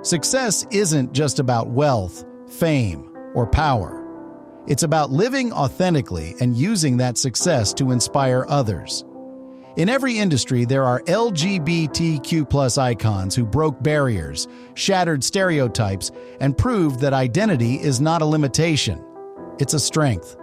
Success isn't just about wealth, fame, or power. It's about living authentically and using that success to inspire others. In every industry, there are LGBTQ+ icons who broke barriers, shattered stereotypes, and proved that identity is not a limitation. It's a strength.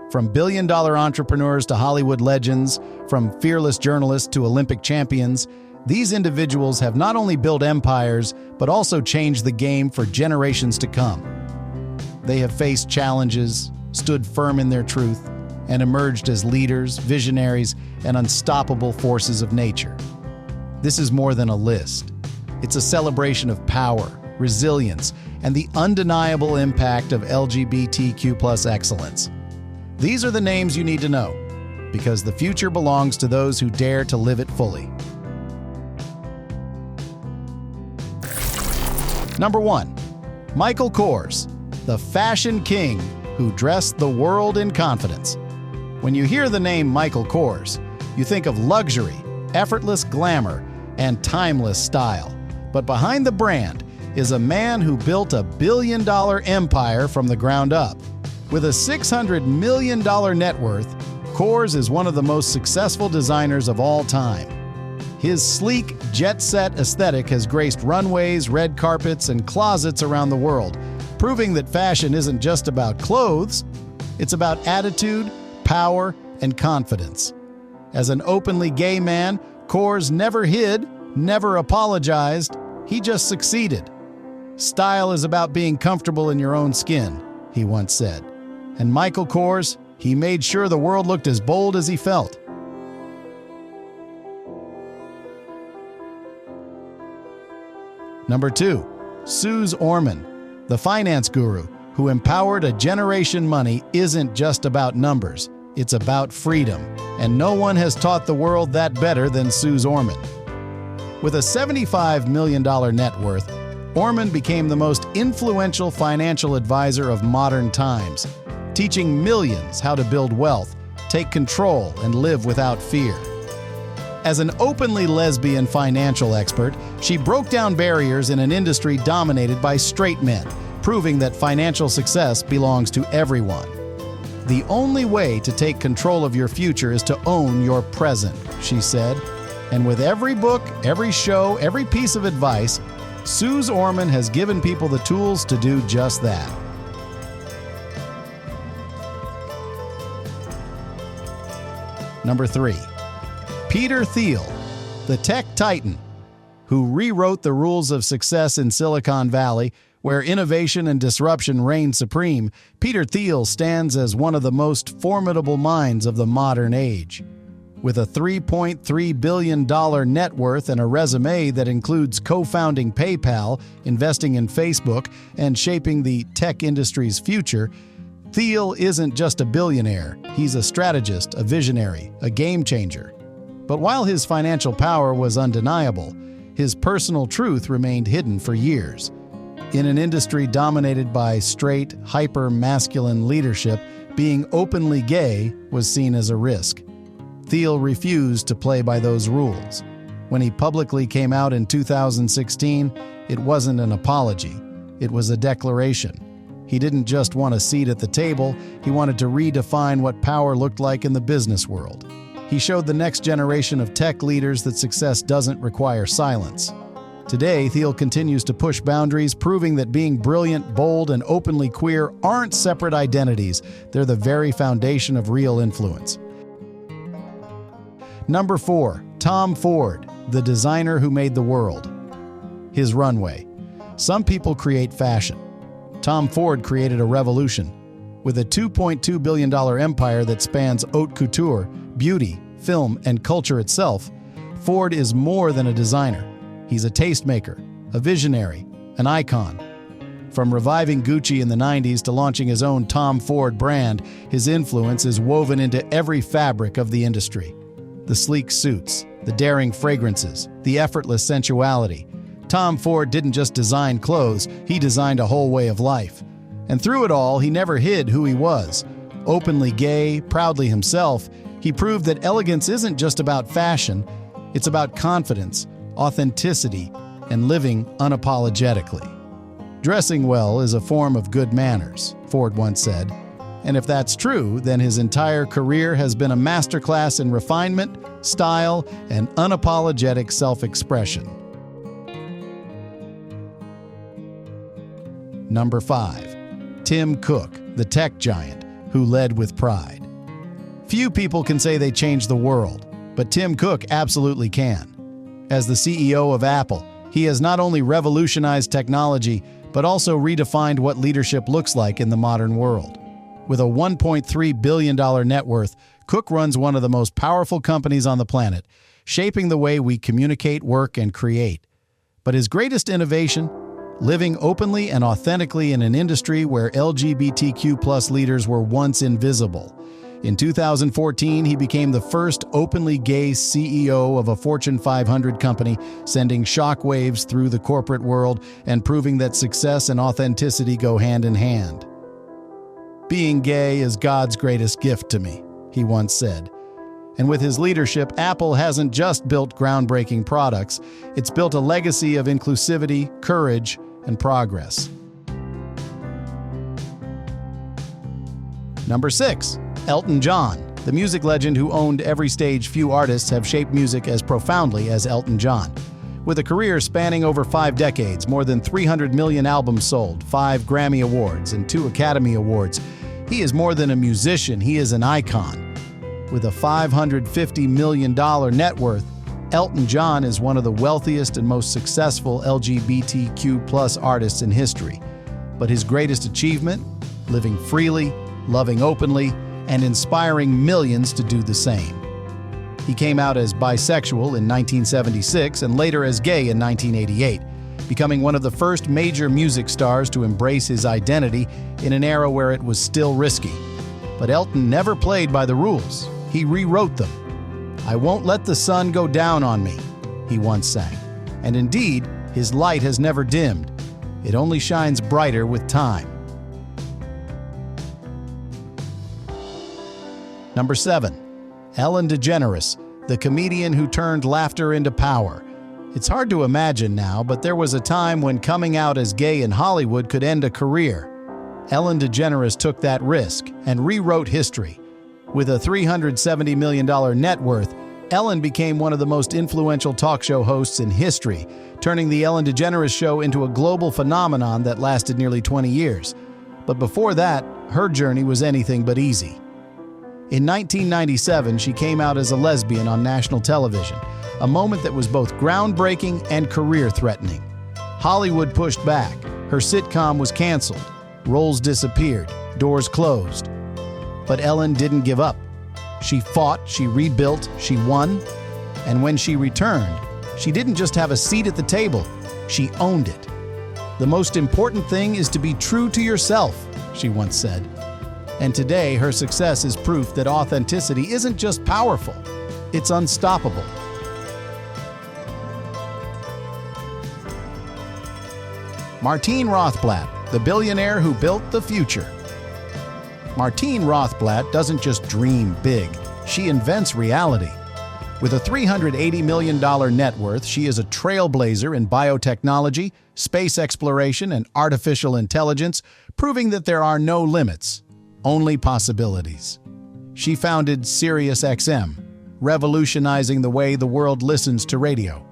From billion-dollar entrepreneurs to Hollywood legends, from fearless journalists to Olympic champions, these individuals have not only built empires, but also changed the game for generations to come. They have faced challenges, stood firm in their truth, and emerged as leaders, visionaries, and unstoppable forces of nature. This is more than a list. It's a celebration of power, resilience, and the undeniable impact of LGBTQ+ excellence. These are the names you need to know, because the future belongs to those who dare to live it fully. Number 1. Michael Kors, the fashion king who dressed the world in confidence. When you hear the name Michael Kors, you think of luxury, effortless glamour, and timeless style. But behind the brand is a man who built a billion-dollar empire from the ground up. With a $600 million net worth, Kors is one of the most successful designers of all time. His sleek, jet-set aesthetic has graced runways, red carpets, and closets around the world, proving that fashion isn't just about clothes, it's about attitude, power, and confidence. As an openly gay man, Kors never hid, never apologized, he just succeeded. "Style is about being comfortable in your own skin," he once said. And Michael Kors, he made sure the world looked as bold as he felt. Number 2. Suze Orman, the finance guru who empowered a generation. Money isn't just about numbers, it's about freedom, and no one has taught the world that better than Suze Orman. With a $75 million net worth, Orman became the most influential financial advisor of modern times, teaching millions how to build wealth, take control, and live without fear. As an openly lesbian financial expert, she broke down barriers in an industry dominated by straight men, proving that financial success belongs to everyone. "The only way to take control of your future is to own your present," she said. And with every book, every show, every piece of advice, Suze Orman has given people the tools to do just that. Number 3. Peter Thiel, the tech titan who rewrote the rules of success in Silicon Valley, where innovation and disruption reign supreme. Peter Thiel stands as one of the most formidable minds of the modern age. With a $3.3 billion net worth and a resume that includes co-founding PayPal, investing in Facebook, and shaping the tech industry's future, Thiel isn't just a billionaire. He's a strategist, a visionary, a game changer. But while his financial power was undeniable, his personal truth remained hidden for years. In an industry dominated by straight, hyper-masculine leadership, being openly gay was seen as a risk. Thiel refused to play by those rules. When he publicly came out in 2016, it wasn't an apology. It was a declaration. He didn't just want a seat at the table, he wanted to redefine what power looked like in the business world. He showed the next generation of tech leaders that success doesn't require silence. Today, Thiel continues to push boundaries, proving that being brilliant, bold, and openly queer aren't separate identities. They're the very foundation of real influence. Number 4. Tom Ford, the designer who made the world. His runway. Some people create fashion. Tom Ford created a revolution. With a $2.2 billion empire that spans haute couture, beauty, film, and culture itself, Ford is more than a designer. He's a tastemaker, a visionary, an icon. From reviving Gucci in the 90s to launching his own Tom Ford brand, his influence is woven into every fabric of the industry. The sleek suits, the daring fragrances, the effortless sensuality. Tom Ford didn't just design clothes, he designed a whole way of life. And through it all, he never hid who he was. Openly gay, proudly himself, he proved that elegance isn't just about fashion, it's about confidence, authenticity, and living unapologetically. Dressing well is a form of good manners, Ford once said. And if that's true, then his entire career has been a masterclass in refinement, style, and unapologetic self-expression. Number 5. Tim Cook, the tech giant, who led with pride. Few people can say they changed the world, but Tim Cook absolutely can. As the CEO of Apple, he has not only revolutionized technology, but also redefined what leadership looks like in the modern world. With a $1.3 billion net worth, Cook runs one of the most powerful companies on the planet, shaping the way we communicate, work, and create. But his greatest innovation? Living openly and authentically in an industry where LGBTQ+ leaders were once invisible. In 2014, he became the first openly gay CEO of a Fortune 500 company, sending shockwaves through the corporate world and proving that success and authenticity go hand in hand. "Being gay is God's greatest gift to me," he once said. And with his leadership, Apple hasn't just built groundbreaking products, it's built a legacy of inclusivity, courage, and progress. Number 6. Elton John, the music legend who owned every stage few artists have shaped music as profoundly as Elton John. With a career spanning over 5 decades, more than 300 million albums sold, 5 Grammy Awards, and 2 Academy Awards, he is more than a musician, he is an icon. With a $550 million net worth, Elton John is one of the wealthiest and most successful LGBTQ+ artists in history. But his greatest achievement? Living freely, loving openly, and inspiring millions to do the same. He came out as bisexual in 1976 and later as gay in 1988, becoming one of the first major music stars to embrace his identity in an era where it was still risky. But Elton never played by the rules. He rewrote them. "I won't let the sun go down on me," he once sang. And indeed, his light has never dimmed. It only shines brighter with time. Number 7. Ellen DeGeneres, the comedian who turned laughter into power. It's hard to imagine now, but there was a time when coming out as gay in Hollywood could end a career. Ellen DeGeneres took that risk and rewrote history. With a $370 million net worth, Ellen became one of the most influential talk show hosts in history, turning The Ellen DeGeneres Show into a global phenomenon that lasted nearly 20 years. But before that, her journey was anything but easy. In 1997, she came out as a lesbian on national television, a moment that was both groundbreaking and career-threatening. Hollywood pushed back. Her sitcom was canceled. Roles disappeared. Doors closed. But Ellen didn't give up. She fought, she rebuilt, she won. And when she returned, she didn't just have a seat at the table, she owned it. "The most important thing is to be true to yourself," she once said. And today, her success is proof that authenticity isn't just powerful, it's unstoppable. Martine Rothblatt, the billionaire who built the future. Martine Rothblatt doesn't just dream big, she invents reality. With a $380 million net worth, she is a trailblazer in biotechnology, space exploration, and artificial intelligence, proving that there are no limits, only possibilities. She founded SiriusXM, revolutionizing the way the world listens to radio.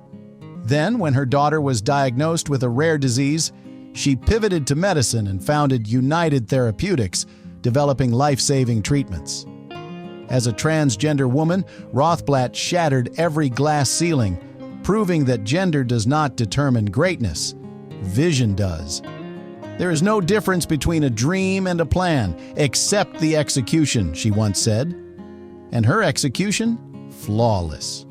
Then, when her daughter was diagnosed with a rare disease, she pivoted to medicine and founded United Therapeutics, developing life-saving treatments. As a transgender woman, Rothblatt shattered every glass ceiling, proving that gender does not determine greatness, vision does. "There is no difference between a dream and a plan, except the execution," she once said. And her execution? Flawless.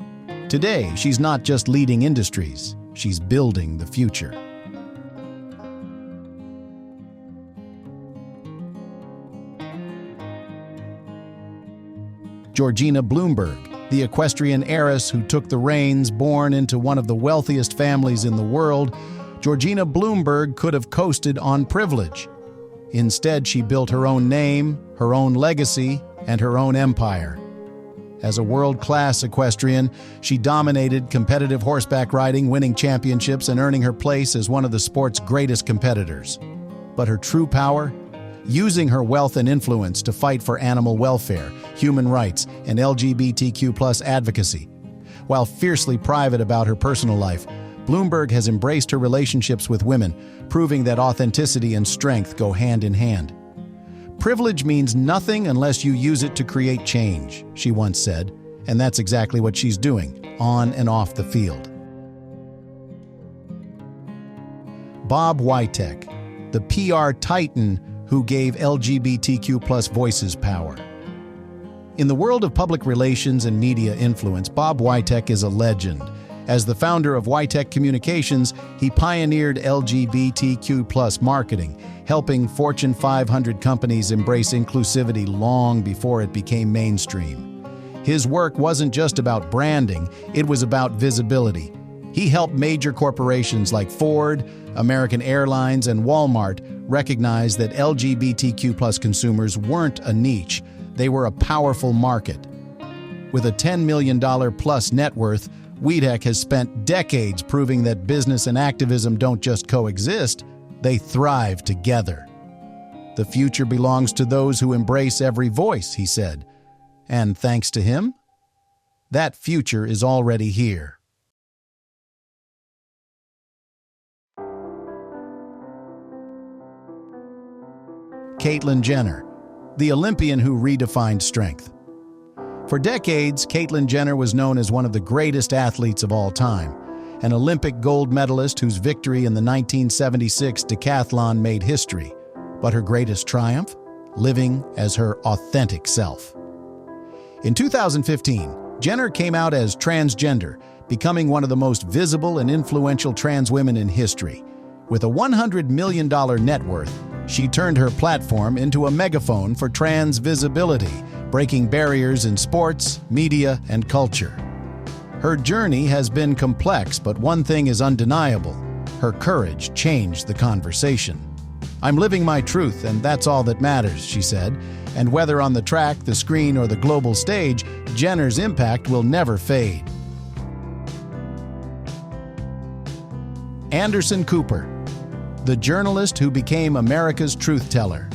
Today, she's not just leading industries, she's building the future. Georgina Bloomberg, the equestrian heiress who took the reins, born into one of the wealthiest families in the world, Georgina Bloomberg could have coasted on privilege. Instead, she built her own name, her own legacy, and her own empire. As a world-class equestrian, she dominated competitive horseback riding, winning championships and earning her place as one of the sport's greatest competitors. But her true power? Using her wealth and influence to fight for animal welfare, human rights, and LGBTQ+ advocacy. While fiercely private about her personal life, Bloomberg has embraced her relationships with women, proving that authenticity and strength go hand in hand. "Privilege means nothing unless you use it to create change," she once said, and that's exactly what she's doing, on and off the field. Bob Witeck, the PR titan who gave LGBTQ+ voices power. In the world of public relations and media influence, Bob Witeck is a legend. As the founder of Witeck Communications, he pioneered LGBTQ+ marketing, helping Fortune 500 companies embrace inclusivity long before it became mainstream. His work wasn't just about branding, it was about visibility. He helped major corporations like Ford, American Airlines, and Walmart recognize that LGBTQ+ consumers weren't a niche, they were a powerful market. With a $10 million plus net worth, Witeck has spent decades proving that business and activism don't just coexist, they thrive together. "The future belongs to those who embrace every voice," he said. And thanks to him, that future is already here. Caitlyn Jenner, the Olympian who redefined strength. For decades, Caitlyn Jenner was known as one of the greatest athletes of all time, an Olympic gold medalist whose victory in the 1976 decathlon made history. But her greatest triumph? Living as her authentic self. In 2015, Jenner came out as transgender, becoming one of the most visible and influential trans women in history. With a $100 million net worth, she turned her platform into a megaphone for trans visibility, breaking barriers in sports, media, and culture. Her journey has been complex, but one thing is undeniable: her courage changed the conversation. "I'm living my truth, and that's all that matters," she said. And whether on the track, the screen, or the global stage, Jenner's impact will never fade. Anderson Cooper, the journalist who became America's truth teller.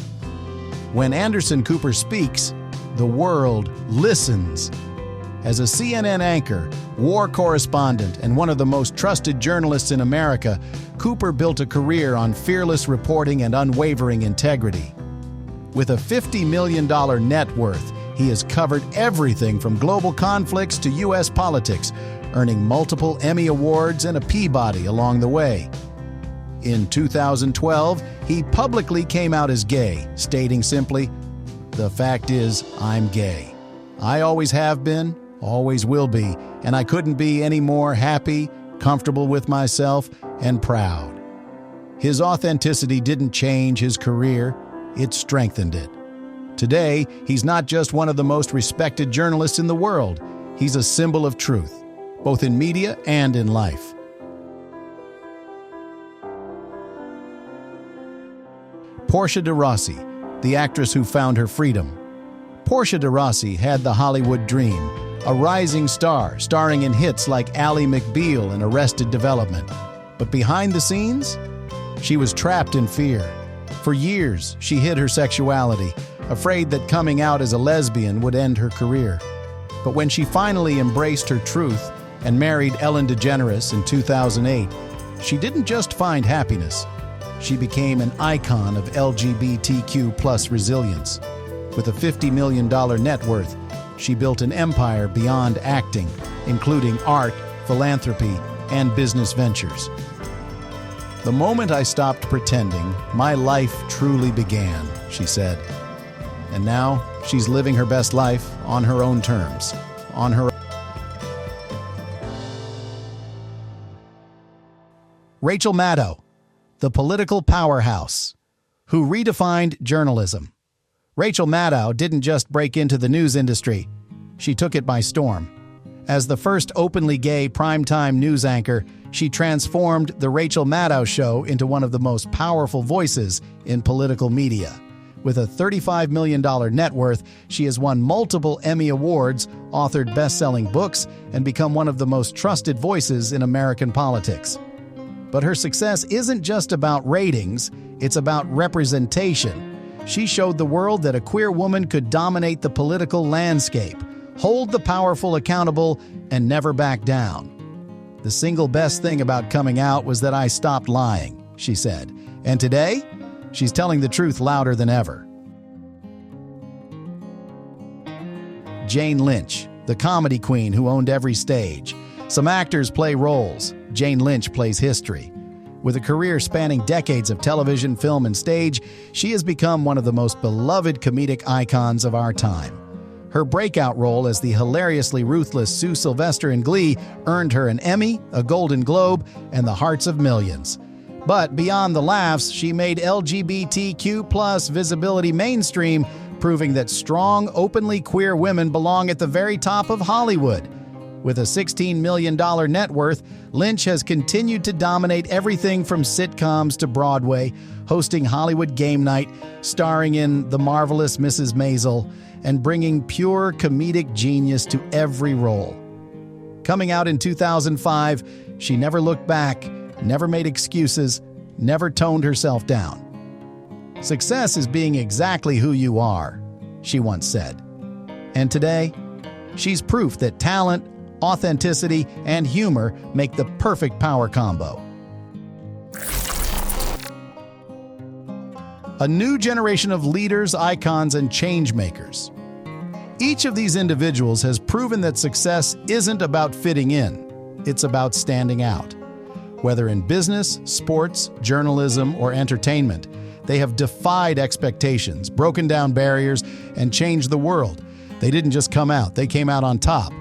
When Anderson Cooper speaks, the world listens. As a CNN anchor, war correspondent, and one of the most trusted journalists in America, Cooper built a career on fearless reporting and unwavering integrity. With a $50 million net worth, he has covered everything from global conflicts to U.S. politics, earning multiple Emmy Awards and a Peabody along the way. In 2012, he publicly came out as gay, stating simply, "The fact is, I'm gay. I always have been, always will be, and I couldn't be any more happy, comfortable with myself, and proud." His authenticity didn't change his career, it strengthened it. Today, he's not just one of the most respected journalists in the world, he's a symbol of truth, both in media and in life. Portia de Rossi, the actress who found her freedom. Portia de Rossi had the Hollywood dream, a rising star starring in hits like Ally McBeal and Arrested Development. But behind the scenes, she was trapped in fear. For years, she hid her sexuality, afraid that coming out as a lesbian would end her career. But when she finally embraced her truth and married Ellen DeGeneres in 2008, she didn't just find happiness. She became an icon of LGBTQ+ resilience. With a $50 million net worth, she built an empire beyond acting, including art, philanthropy, and business ventures. "The moment I stopped pretending, my life truly began," she said. And now she's living her best life on her own terms, Rachel Maddow, the political powerhouse, who redefined journalism. Rachel Maddow didn't just break into the news industry, she took it by storm. As the first openly gay primetime news anchor, she transformed The Rachel Maddow Show into one of the most powerful voices in political media. With a $35 million net worth, she has won multiple Emmy Awards, authored best-selling books, and become one of the most trusted voices in American politics. But her success isn't just about ratings, it's about representation. She showed the world that a queer woman could dominate the political landscape, hold the powerful accountable, and never back down. "The single best thing about coming out was that I stopped lying," she said. And today, she's telling the truth louder than ever. Jane Lynch, the comedy queen who owned every stage. Some actors play roles. Jane Lynch plays history. With a career spanning decades of television, film, and stage, she has become one of the most beloved comedic icons of our time. Her breakout role as the hilariously ruthless Sue Sylvester in Glee earned her an Emmy, a Golden Globe, and the hearts of millions. But beyond the laughs, she made LGBTQ+ visibility mainstream, proving that strong, openly queer women belong at the very top of Hollywood. With a $16 million net worth, Lynch has continued to dominate everything from sitcoms to Broadway, hosting Hollywood Game Night, starring in The Marvelous Mrs. Maisel, and bringing pure comedic genius to every role. Coming out in 2005, she never looked back, never made excuses, never toned herself down. "Success is being exactly who you are," she once said. And today, she's proof that talent, authenticity, and humor make the perfect power combo. A new generation of leaders, icons, and change-makers. Each of these individuals has proven that success isn't about fitting in, it's about standing out. Whether in business, sports, journalism, or entertainment, they have defied expectations, broken down barriers, and changed the world. They didn't just come out, they came out on top.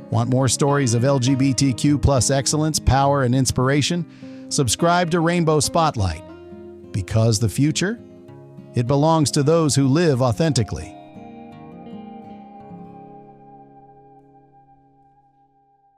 Want more stories of LGBTQ+ excellence, power, and inspiration? Subscribe to Rainbow Spotlight. Because the future? It belongs to those who live authentically.